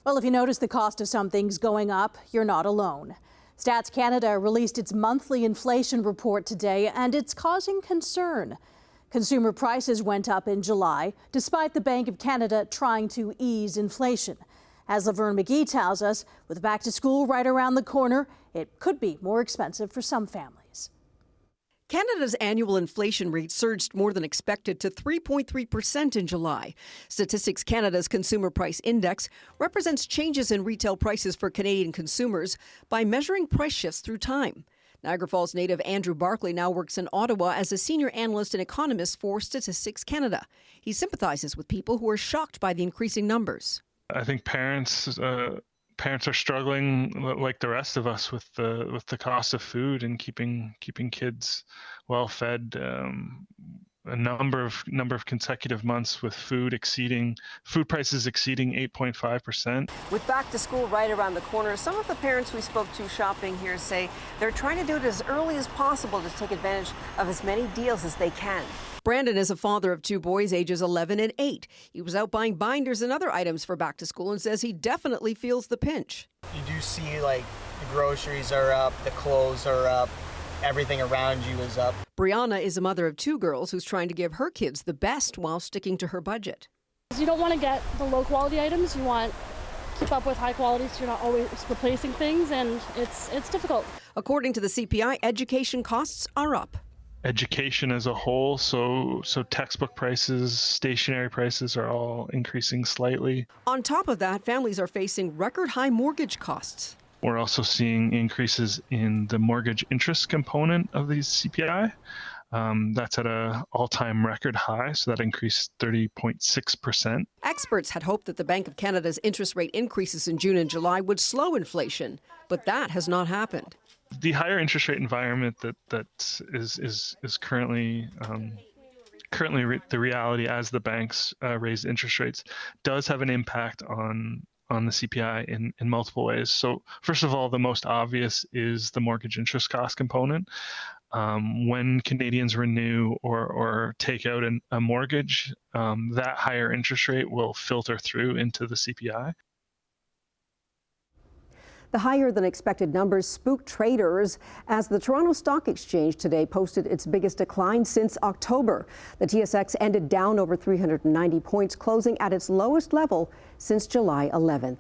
Well, if you notice the cost of some things going up, you're not alone. Stats Canada released its monthly inflation report today, and it's causing concern. Consumer prices went up in July, despite the Bank of Canada trying to ease inflation. As Laverne McGee tells us, with back to school right around the corner, it could be more expensive for some families. Canada's annual inflation rate surged more than expected to 3.3% in July. Statistics Canada's Consumer Price Index represents changes in retail prices for Canadian consumers by measuring price shifts through time. Niagara Falls native Andrew Barclay now works in Ottawa as a senior analyst and economist for Statistics Canada. He sympathizes with people who are shocked by the increasing numbers. I think parents are struggling like the rest of us with the cost of food and keeping kids well fed. A number of consecutive months with food prices exceeding 8.5%. With back to school right around the corner, some of the parents we spoke to shopping here say they're trying to do it as early as possible to take advantage of as many deals as they can. Brandon is a father of two boys, ages 11 and 8. He was out buying binders and other items for back to school and says he definitely feels the pinch. You do see like the groceries are up, the clothes are up, everything around you is up. Brianna is a mother of two girls who's trying to give her kids the best while sticking to her budget. You don't want to get the low quality items. You want to keep up with high quality so you're not always replacing things, and it's difficult. According to the CPI, education costs are up. Education as a whole, so textbook prices, stationery prices are all increasing slightly. On top of that, families are facing record high mortgage costs. We're also seeing increases in the mortgage interest component of these CPI. That's at an all-time record high, so that increased 30.6%. Experts had hoped that the Bank of Canada's interest rate increases in June and July would slow inflation, but that has not happened. The higher interest rate environment that is currently the reality as the banks raise interest rates does have an impact on the CPI in multiple ways. So first of all, the most obvious is the mortgage interest cost component. When Canadians renew or take out a mortgage, that higher interest rate will filter through into the CPI. The higher than expected numbers spooked traders as the Toronto Stock Exchange today posted its biggest decline since October. The TSX ended down over 390 points, closing at its lowest level since July 11th.